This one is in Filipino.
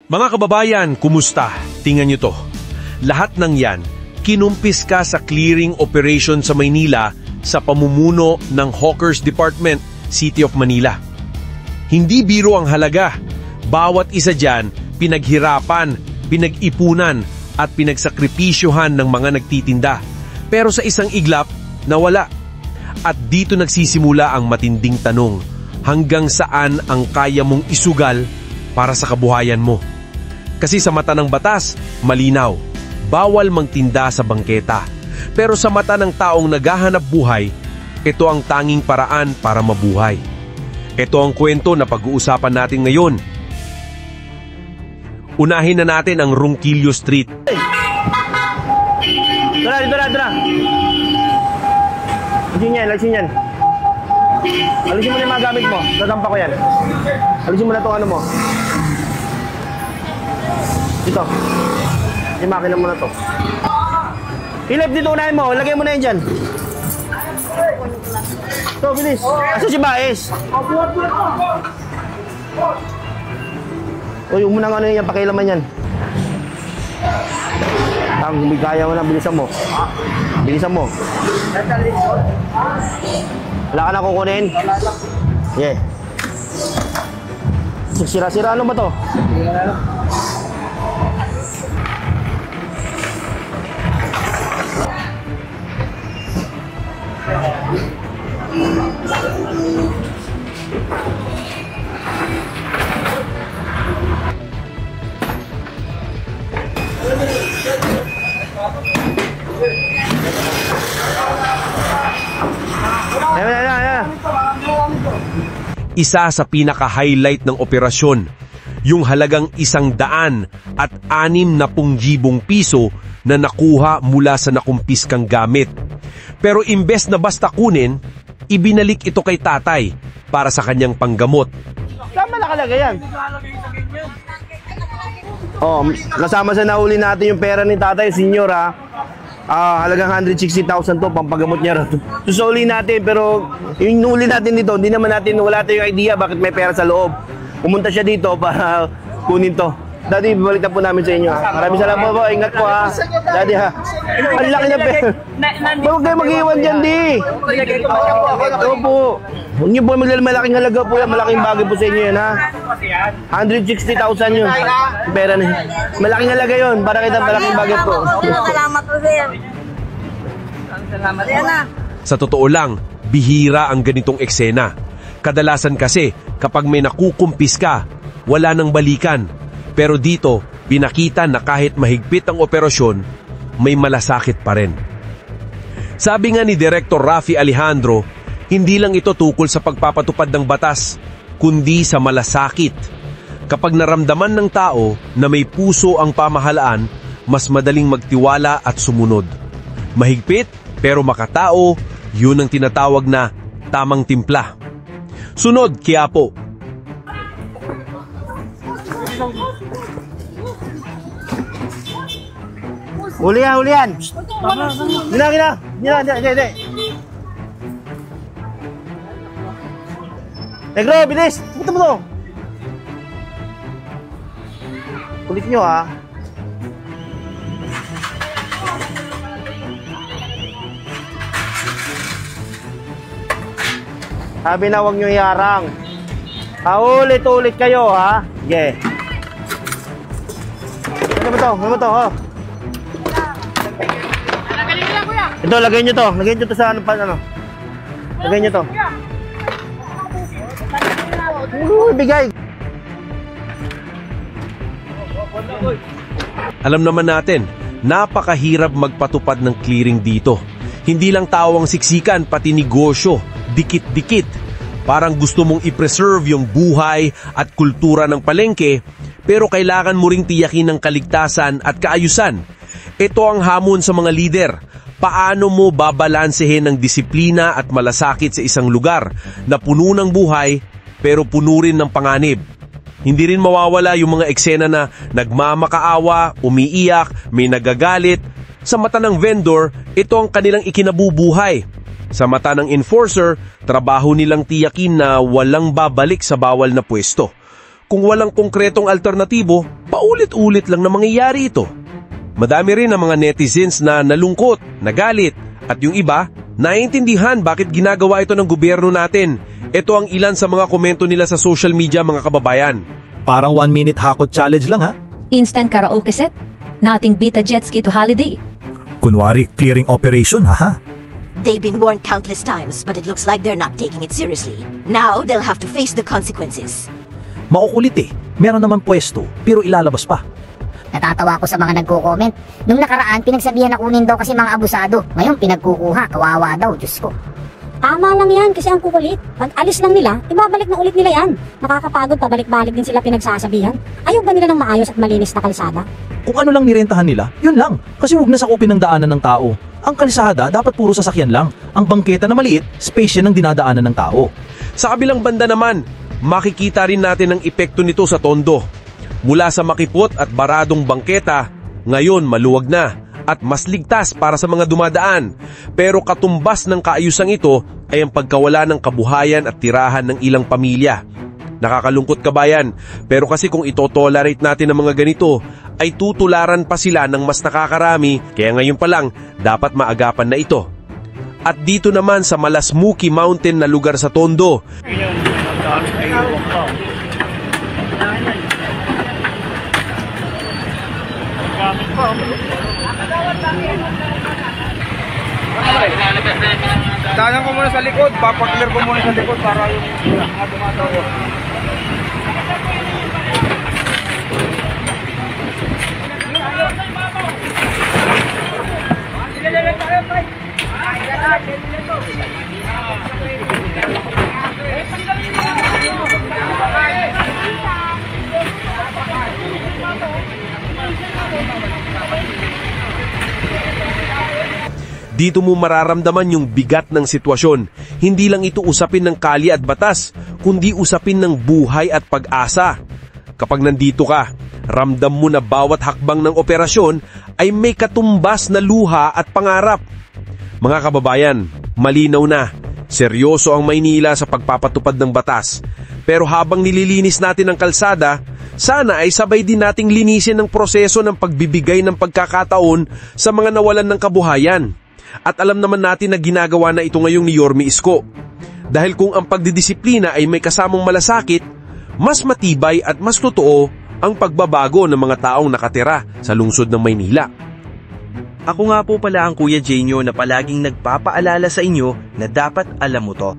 Mga kababayan, kumusta? Tingnan nyo to. Lahat ng yan, kinumpis ka sa clearing operation sa Maynila sa pamumuno ng Hawkers Department, City of Manila. Hindi biro ang halaga. Bawat isa dyan, pinaghirapan, pinag-ipunan at pinagsakripisyohan ng mga nagtitinda. Pero sa isang iglap, nawala. At dito nagsisimula ang matinding tanong, hanggang saan ang kaya mong isugal para sa kabuhayan mo? Kasi sa mata ng batas, malinaw, bawal magtinda sa bangketa. Pero sa mata ng taong naghahanap buhay, ito ang tanging paraan para mabuhay. Ito ang kwento na pag-uusapan natin ngayon. Unahin na natin ang Ronquillo Street. Dito na. Alisin yan. Alisin mo na yung mga gamit mo. Tatampa ko yan. Alisin mo na itong ano mo. Dito. Yung makina mo na to. Philip, dito unahin mo. Lagay mo na yan dyan. Ito, bilis. Asa si Baes? Uy, huwag mo na ano yan. Pakilaman yan. Hindi kaya mo na. Bilisan mo. Wala ka na kukunin? Yeah. Sira-sira ano ba to? Isa sa pinaka-highlight ng operasyon, yung halagang 160 piso na nakuha mula sa nakumpiskang gamit. Pero imbes na basta kunin, ibinalik ito kay tatay para sa kanyang panggamot. Saan ba nakalagay yan? Oh, kasama sa nahuli natin yung pera ni tatay, senior ha. Halagang 160,000 to, pampagamot niya. Susuli natin, pero yung nuli natin dito, hindi naman natin, wala tayong idea bakit may pera sa loob. Pumunta siya dito para kunin to. Daddy, babalitan po namin sa inyo ha. Maraming salamat po, ingat po ha. Daddy ha. Ang laki na pera. Huwag kayo mag-iwan dyan, di. Ito po. Huwag niyo po malaking halaga po yan. Malaking bagay po sa inyo yan ha. 160,000 yun. Pera na. Malaking halaga yun. Para kita malaking bagay po. Salamat po sir. Salamat yan ha. Sa totoo lang, bihira ang ganitong eksena. Kadalasan kasi, kapag may nakukumpis ka, wala nang balikan. Pero dito, pinakita na kahit mahigpit ang operasyon, may malasakit pa rin. Sabi nga ni Director Rafi Alejandro, hindi lang ito tukol sa pagpapatupad ng batas, kundi sa malasakit. Kapag naramdaman ng tao na may puso ang pamahalaan, mas madaling magtiwala at sumunod. Mahigpit pero makatao, yun ang tinatawag na tamang timpla. Sunod, Quiapo. Huli yan. Gina. Negro, bilis. Pumunta mo to. Kulit nyo ha. Sabi na huwag nyo iharang. Ulit kayo ha. Yeah. Ano ba to? Oh. Ito, lagay nyo to sa ano. Lagay nyo to. Bigay. Alam naman natin, napakahirap magpatupad ng clearing dito. Hindi lang tao ang siksikan, pati negosyo, dikit-dikit. Parang gusto mong i-preserve yung buhay at kultura ng palengke, pero kailangan mo ring tiyakin ng kaligtasan at kaayusan. Ito ang hamon sa mga lider. Paano mo babalansehin ang disiplina at malasakit sa isang lugar na puno ng buhay pero puno rin ng panganib? Hindi rin mawawala yung mga eksena na nagmamakaawa, umiiyak, may nagagalit. Sa mata ng vendor, ito ang kanilang ikinabubuhay. Sa mata ng enforcer, trabaho nilang tiyakin na walang babalik sa bawal na pwesto. kung walang konkretong alternatibo, paulit-ulit lang na mangyayari ito. Madami rin ang mga netizens na nalungkot, nagalit, at yung iba, naiintindihan bakit ginagawa ito ng gobyerno natin. Ito ang ilan sa mga komento nila sa social media, mga kababayan. Parang 1-minute hakot challenge lang ha. Instant karaoke set? Nothing beat a jet ski to holiday. Kunwari clearing operation ha. They've been warned countless times, but it looks like they're not taking it seriously. Now, they'll have to face the consequences. Makukulit eh. Meron naman pwesto, pero ilalabas pa. Natatawa ko sa mga nagko-comment. Nung nakaraan, pinagsabihan na kunin daw kasi mga abusado. Ngayon, pinagkukuha. Kawawa daw, Diyos ko. Tama lang yan kasi ang kukulit. Pag alis lang nila, ibabalik na ulit nila yan. Nakakapagod, pabalik-balik din sila pinagsasabihan. Ayaw ba nila ng maayos at malinis na kalsada? Kung ano lang nirentahan nila, yun lang. Kasi huwag na sakupin ng daanan ng tao. Ang kalsada dapat puro sasakyan lang. Ang bangketa na maliit, space yan ng dinadaanan ng tao. Sa kabilang banda naman, makikita rin natin ang epekto nito sa Tondo. Mula sa makipot at baradong bangketa, ngayon maluwag na at mas ligtas para sa mga dumadaan. Pero katumbas ng kaayusang ito ay ang pagkawala ng kabuhayan at tirahan ng ilang pamilya. Nakakalungkot, kabayan, pero kasi kung ito-tolerate natin ang mga ganito, ay tutularan pa sila ng mas nakakarami, kaya ngayon pa lang dapat maagapan na ito. At dito naman sa Malasmuki Mountain na lugar sa Tondo, Danan ko muna sa likod, papaklir ko muna sa likod para yung mga dumatawa. dito mo mararamdaman yung bigat ng sitwasyon. Hindi lang ito usapin ng kalye at batas, kundi usapin ng buhay at pag-asa. Kapag nandito ka, ramdam mo na bawat hakbang ng operasyon ay may katumbas na luha at pangarap. Mga kababayan, malinaw na, seryoso ang Maynila sa pagpapatupad ng batas. Pero habang nililinis natin ang kalsada, sana ay sabay din nating linisin ang proseso ng pagbibigay ng pagkakataon sa mga nawalan ng kabuhayan. At alam naman natin na ginagawa na ito ngayong ni Yorme Isko. Dahil kung ang pagdidisiplina ay may kasamang malasakit, mas matibay at mas totoo ang pagbabago ng mga taong nakatira sa lungsod ng Maynila. Ako nga po pala ang Kuya Jenyo na palaging nagpapaalala sa inyo na dapat alam mo to.